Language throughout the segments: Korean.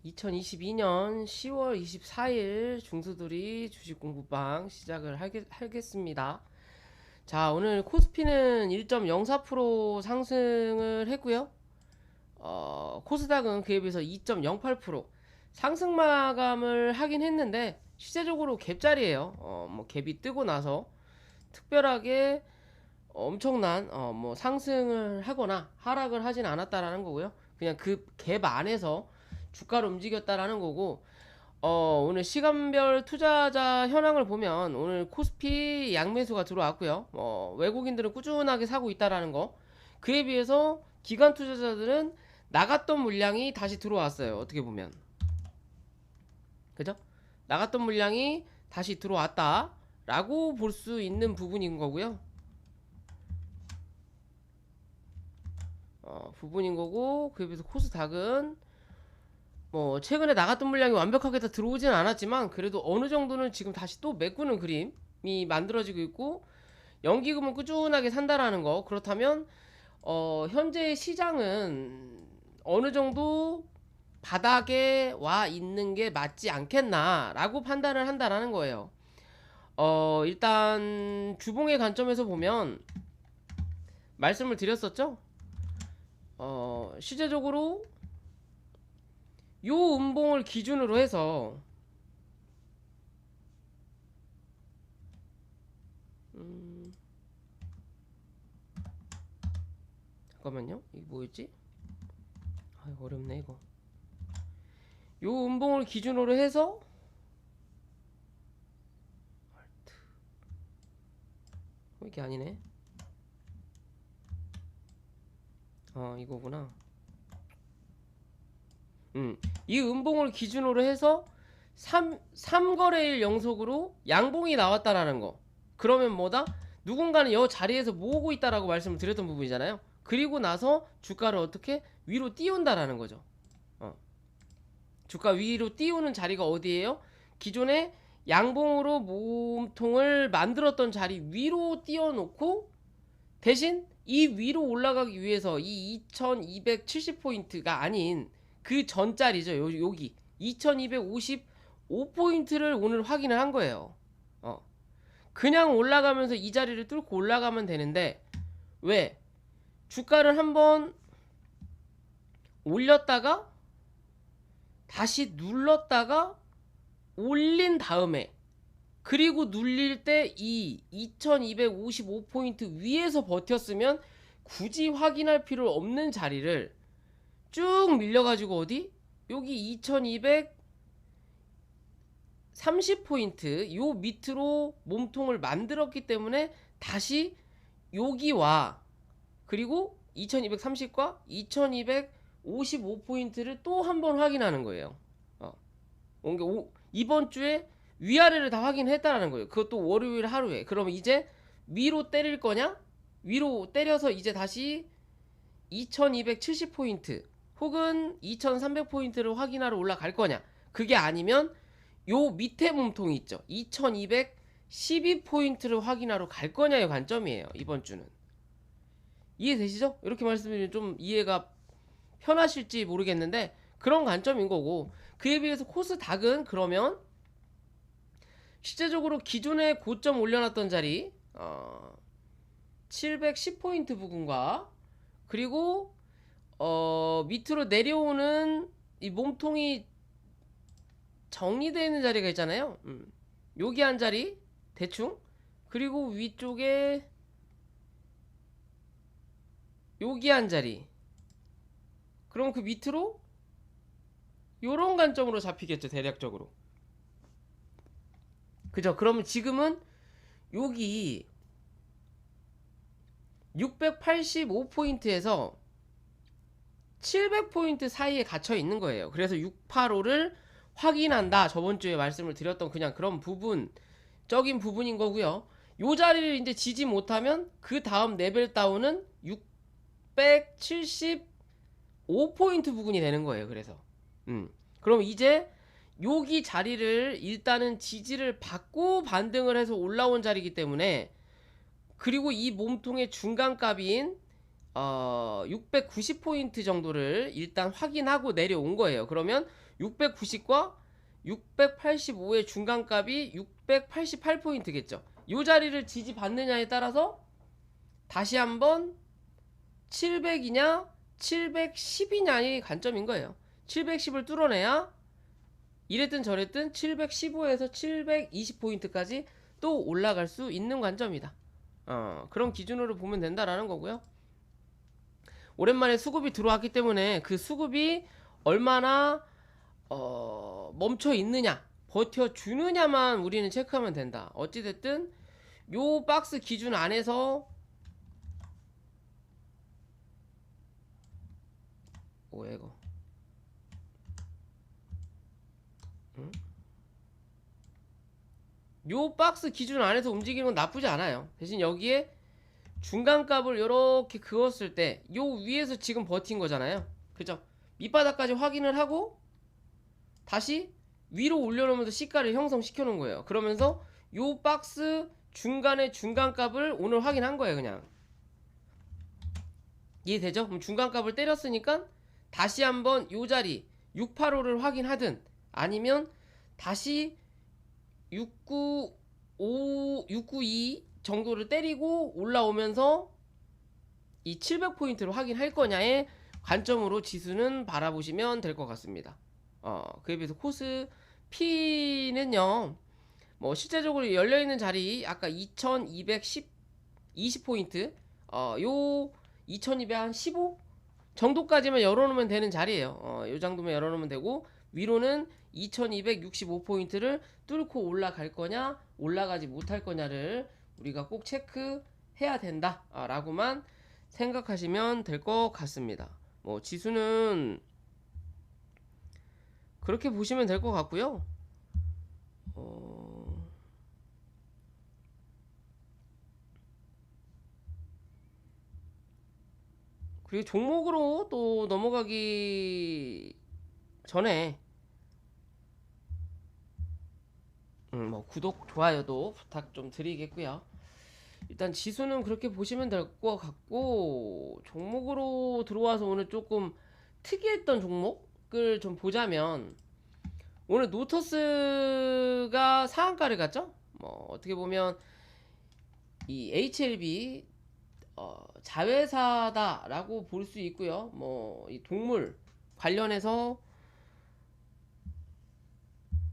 2022년 10월 24일 중수들이 주식 공부방 시작을 하겠습니다. 자, 오늘 코스피는 1.04% 상승을 했고요. 코스닥은 그에 비해서 2.08% 상승 마감을 하긴 했는데 실제적으로 갭자리예요. 뭐 갭이 뜨고 나서 특별하게 엄청난 뭐 상승을 하거나 하락을 하진 않았다라는 거고요. 그냥 그 갭 안에서 주가를 움직였다라는 거고, 오늘 시간별 투자자 현황을 보면 오늘 코스피 양매수가 들어왔고요. 외국인들은 꾸준하게 사고 있다라는 거. 그에 비해서 기관 투자자들은 나갔던 물량이 다시 들어왔어요. 어떻게 보면. 그죠? 나갔던 물량이 다시 들어왔다라고 볼 수 있는 부분인 거고요. 부분인 거고, 그에 비해서 코스닥은 뭐 최근에 나갔던 물량이 완벽하게 다 들어오진 않았지만 그래도 어느 정도는 지금 다시 또 메꾸는 그림이 만들어지고 있고, 연기금은 꾸준하게 산다라는 거. 그렇다면 현재 시장은 어느 정도 바닥에 와 있는 게 맞지 않겠나라고 판단을 한다라는 거예요. 일단 주봉의 관점에서 보면 말씀을 드렸었죠. 실제적으로 요 음봉을 기준으로 해서 잠깐만요. 이게 뭐였지? 아, 어렵네 이거. 요 음봉을 기준으로 해서 이게 아니네. 이거구나. 이 음봉을 기준으로 해서 3거래일 연속으로 양봉이 나왔다라는 거. 그러면 뭐다? 누군가는 이 자리에서 모으고 있다라고 말씀을 드렸던 부분이잖아요. 그리고 나서 주가를 어떻게 위로 띄운다라는 거죠. 주가 위로 띄우는 자리가 어디예요? 기존에 양봉으로 몸통을 만들었던 자리 위로 띄워놓고, 대신 이 위로 올라가기 위해서 이 2270포인트가 아닌 그 전자리죠. 여기 2255포인트를 오늘 확인을 한 거예요. 그냥 올라가면서 이 자리를 뚫고 올라가면 되는데, 왜? 주가를 한번 올렸다가 다시 눌렀다가 올린 다음에, 그리고 눌릴 때 이 2255포인트 위에서 버텼으면 굳이 확인할 필요 없는 자리를 쭉 밀려가지고 어디? 여기 2230포인트 요 밑으로 몸통을 만들었기 때문에 다시 여기와 그리고 2230과 2255포인트를 또 한 번 확인하는 거예요. 이번 주에 위아래를 다 확인했다라는 거예요. 그것도 월요일 하루에. 그럼 이제 위로 때릴 거냐? 위로 때려서 이제 다시 2270포인트 혹은 2300포인트를 확인하러 올라갈 거냐? 그게 아니면 요 밑에 몸통이 있죠. 2212포인트를 확인하러 갈 거냐의 관점이에요. 이번 주는. 이해되시죠? 이렇게 말씀드리면 좀 이해가 편하실지 모르겠는데 그런 관점인 거고, 그에 비해서 코스닥은 그러면 실제적으로 기존에 고점 올려놨던 자리 710포인트 부근과 그리고 밑으로 내려오는 이 몸통이 정리되어 있는 자리가 있잖아요. 여기 한 자리 대충, 그리고 위쪽에 여기 한 자리, 그럼 그 밑으로 요런 관점으로 잡히겠죠, 대략적으로. 그죠? 그러면 지금은 여기 685포인트에서 700포인트 사이에 갇혀 있는 거예요. 그래서 685를 확인한다. 저번 주에 말씀을 드렸던 그냥 그런 부분적인 부분인 거고요. 요 자리를 이제 지지 못하면 그 다음 레벨 다운은 675포인트 부분이 되는 거예요. 그래서 그럼 이제 여기 자리를 일단은 지지를 받고 반등을 해서 올라온 자리이기 때문에, 그리고 이 몸통의 중간값인 690포인트 정도를 일단 확인하고 내려온 거예요. 그러면 690과 685의 중간값이 688포인트겠죠. 이 자리를 지지받느냐에 따라서 다시 한번 700이냐 710이냐의 관점인 거예요. 710을 뚫어내야 이랬든 저랬든 715에서 720포인트까지 또 올라갈 수 있는 관점이다. 그런 기준으로 보면 된다라는 거고요. 오랜만에 수급이 들어왔기 때문에 그 수급이 얼마나 멈춰 있느냐, 버텨 주느냐만 우리는 체크하면 된다. 어찌됐든 요 박스 기준 안에서 뭐야 이거? 응? 요 박스 기준 안에서 움직이는 건 나쁘지 않아요. 대신 여기에 중간값을 이렇게 그었을 때 요 위에서 지금 버틴 거잖아요. 그죠? 밑바닥까지 확인을 하고 다시 위로 올려놓으면서 시가를 형성시켜 놓은 거예요. 그러면서 요 박스 중간의 중간값을 오늘 확인한 거예요. 그냥 이해되죠? 그럼 중간값을 때렸으니까 다시 한번 요 자리 685를 확인하든 아니면 다시 695, 692 정도를 때리고 올라오면서 이 700포인트를 확인할 거냐의 관점으로 지수는 바라보시면 될 것 같습니다. 그에 비해서 코스피는요, 뭐 실제적으로 열려있는 자리 아까 2210 20포인트 요 2215 정도까지만 열어놓으면 되는 자리예요. 요 정도만 열어놓으면 되고 위로는 2265포인트를 뚫고 올라갈 거냐 올라가지 못할 거냐를 우리가 꼭 체크해야 된다 라고만 생각하시면 될 것 같습니다. 뭐 지수는 그렇게 보시면 될 것 같고요. 그리고 종목으로 또 넘어가기 전에 뭐 구독, 좋아요도 부탁 좀 드리겠고요. 일단 지수는 그렇게 보시면 될 것 같고 종목으로 들어와서 오늘 조금 특이했던 종목을 좀 보자면 오늘 노터스가 상한가를 갔죠? 뭐 어떻게 보면 이 HLB 자회사다라고 볼 수 있고요. 뭐 이 동물 관련해서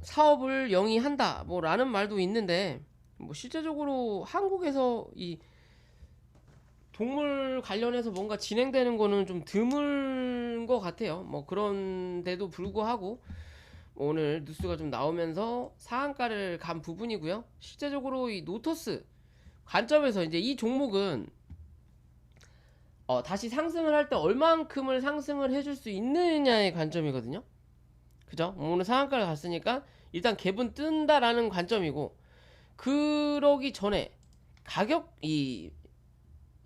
사업을 영위한다 뭐라는 말도 있는데 뭐 실제적으로 한국에서 이 동물 관련해서 뭔가 진행되는 거는 좀 드문 것 같아요. 뭐 그런데도 불구하고 오늘 뉴스가 좀 나오면서 상한가를 간 부분이고요. 실제적으로 이 노터스 관점에서 이제 이 종목은 다시 상승을 할 때 얼만큼을 상승을 해줄 수 있느냐의 관점이거든요. 그죠? 오늘 상한가를 갔으니까 일단 갭은 뜬다라는 관점이고 그러기 전에 가격 이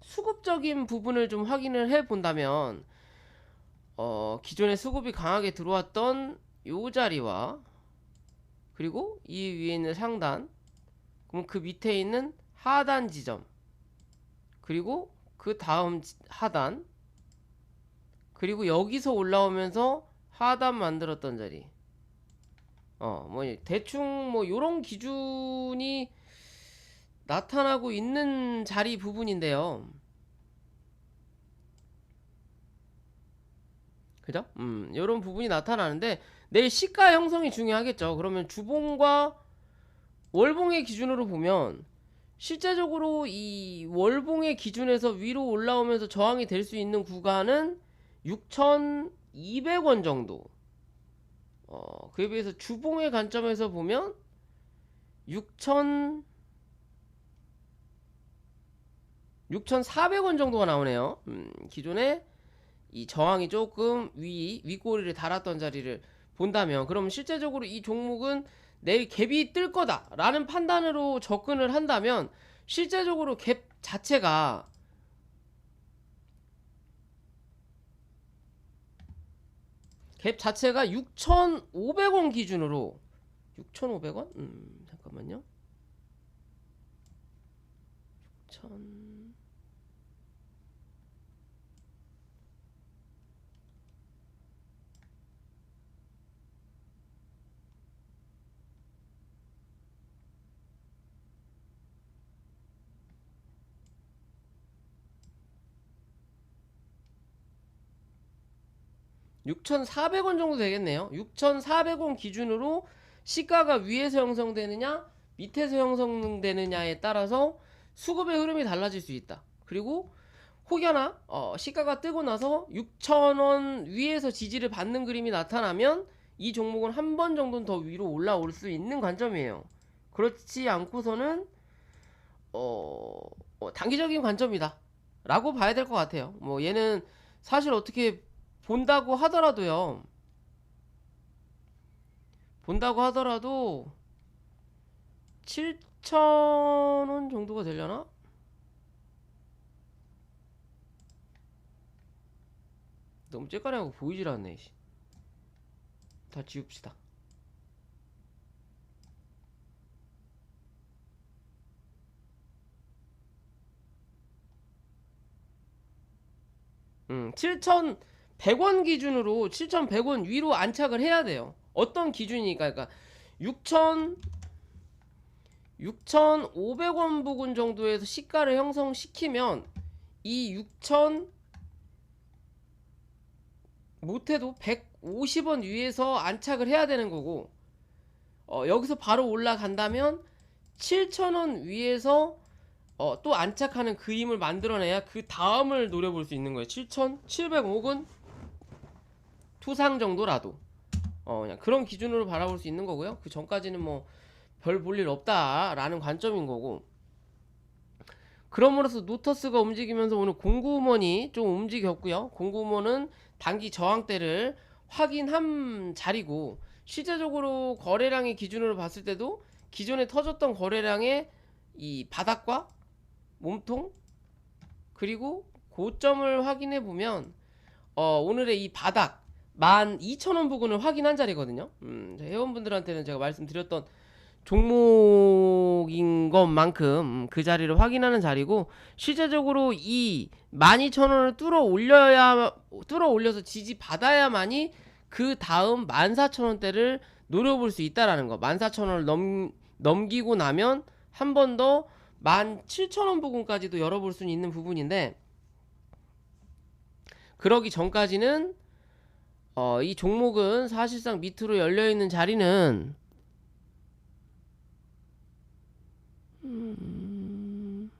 수급적인 부분을 좀 확인을 해 본다면 기존에 수급이 강하게 들어왔던 요 자리와 그리고 이 위에 있는 상단 그럼 그 밑에 있는 하단 지점 그리고 그 다음 하단 그리고 여기서 올라오면서 하단 만들었던 자리 뭐 대충 뭐 요런 기준이 나타나고 있는 자리 부분인데요. 그죠? 요런 부분이 나타나는데 내일 시가 형성이 중요하겠죠. 그러면 주봉과 월봉의 기준으로 보면 실제적으로 이 월봉의 기준에서 위로 올라오면서 저항이 될 수 있는 구간은 6,200원 정도. 그에 비해서 주봉의 관점에서 보면 6,400원 정도가 나오네요. 기존에 이 저항이 조금 윗꼬리를 달았던 자리를 본다면 그럼 실제적으로 이 종목은 내일 갭이 뜰 거다라는 판단으로 접근을 한다면 실제적으로 갭 자체가 6,500원 기준으로 6,500원? 잠깐만요. 6,000 6,400원 정도 되겠네요. 6,400원 기준으로 시가가 위에서 형성되느냐 밑에서 형성되느냐에 따라서 수급의 흐름이 달라질 수 있다. 그리고 혹여나 시가가 뜨고 나서 6,000원 위에서 지지를 받는 그림이 나타나면 이 종목은 한 번 정도는 더 위로 올라올 수 있는 관점이에요. 그렇지 않고서는 단기적인 관점이다 라고 봐야 될 것 같아요. 뭐 얘는 사실 어떻게 본다고 하더라도 7,000원 정도가 되려나? 너무 쬐까리하고 보이질 않네. 다 지웁시다. 7,100원 기준으로 7,100원 위로 안착을 해야 돼요. 어떤 기준이니까, 그러니까 6,500원 부근 정도에서 시가를 형성시키면 이 6,000 못해도 150원 위에서 안착을 해야 되는 거고, 여기서 바로 올라간다면 7,000원 위에서 또 안착하는 그림을 만들어내야 그 다음을 노려볼 수 있는 거예요. 7,700원 투상 정도라도 그냥 그런 기준으로 바라볼 수 있는 거고요. 그 전까지는 뭐 별 볼 일 없다라는 관점인 거고, 그럼으로써 노터스가 움직이면서 오늘 공구먼이 좀 움직였고요. 공구먼은 단기 저항대를 확인한 자리고, 실제적으로 거래량의 기준으로 봤을 때도 기존에 터졌던 거래량의 이 바닥과 몸통 그리고 고점을 확인해 보면 오늘의 이 바닥 12,000원 부근을 확인한 자리거든요. 회원분들한테는 제가 말씀드렸던 종목인 것만큼 그 자리를 확인하는 자리고, 실제적으로 이 12,000원을 뚫어 올려서 지지 받아야만이 그 다음 14,000원대를 노려볼 수 있다라는 거. 14,000원을 넘기고 나면 한 번 더 17,000원 부분까지도 열어볼 수 있는 부분인데, 그러기 전까지는 이 종목은 사실상 밑으로 열려있는 자리는 음...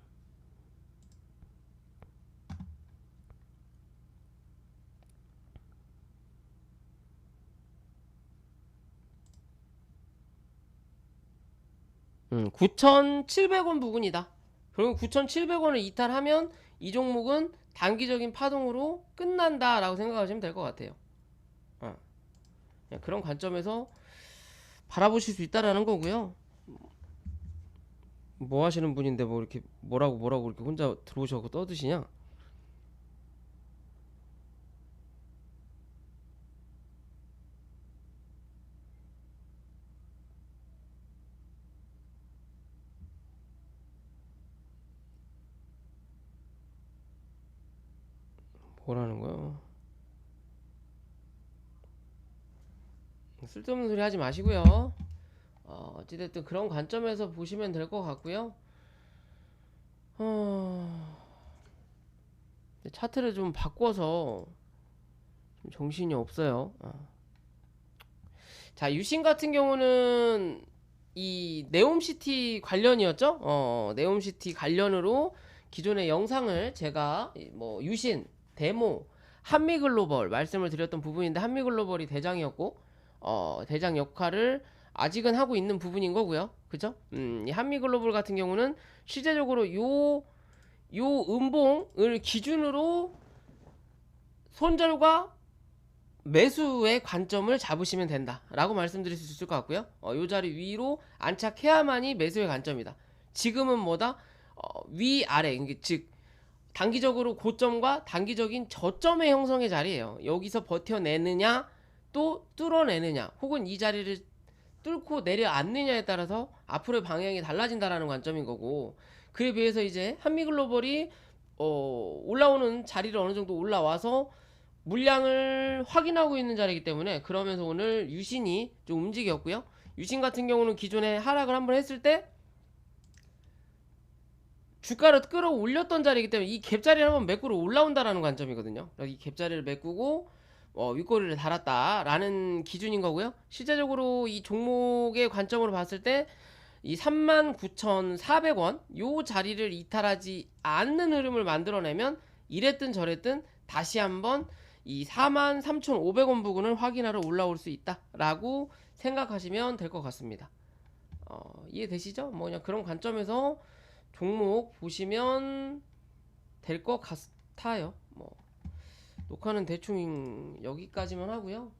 9,700원 부근이다. 그리고 9,700원을 이탈하면 이 종목은 단기적인 파동으로 끝난다 라고 생각하시면 될 것 같아요. 그런 관점에서 바라보실 수 있다라는 거고요. 뭐 하시는 분인데 뭐 이렇게 뭐라고 이렇게 혼자 들어오셔서 떠드시냐? 뭐라는 거야? 쓸데없는 소리 하지 마시고요. 어찌됐든 그런 관점에서 보시면 될 것 같고요. 차트를 좀 바꿔서 좀 정신이 없어요. 자, 유신 같은 경우는 이 네옴시티 관련이었죠. 네옴시티 관련으로 기존의 영상을 제가 뭐 유신, 데모, 한미글로벌 말씀을 드렸던 부분인데, 한미글로벌이 대장이었고 대장 역할을 아직은 하고 있는 부분인 거고요. 그죠? 이 한미글로벌 같은 경우는 실제적으로 요 음봉을 기준으로 손절과 매수의 관점을 잡으시면 된다 라고 말씀드릴 수 있을 것 같고요. 요 자리 위로 안착해야만이 매수의 관점이다. 지금은 뭐다? 위아래, 즉 단기적으로 고점과 단기적인 저점의 형성의 자리예요. 여기서 버텨내느냐 또 뚫어내느냐, 혹은 이 자리를 뚫고 내려앉느냐에 따라서 앞으로의 방향이 달라진다라는 관점인 거고, 그에 비해서 이제 한미글로벌이 올라오는 자리를 어느 정도 올라와서 물량을 확인하고 있는 자리이기 때문에, 그러면서 오늘 유신이 좀 움직였고요. 유신 같은 경우는 기존에 하락을 한번 했을 때 주가를 끌어올렸던 자리이기 때문에 이 갭자리를 한번 메꾸러 올라온다라는 관점이거든요. 이 갭자리를 메꾸고 윗꼬리를 달았다라는 기준인 거고요. 실제적으로 이 종목의 관점으로 봤을 때 이 39,400원 요 자리를 이탈하지 않는 흐름을 만들어내면 이랬든 저랬든 다시 한번 이 43,500원 부근을 확인하러 올라올 수 있다라고 생각하시면 될 것 같습니다. 이해되시죠? 뭐 그냥 그런 관점에서 종목 보시면 될 것 같아요. 뭐 녹화는 대충 여기까지만 하고요.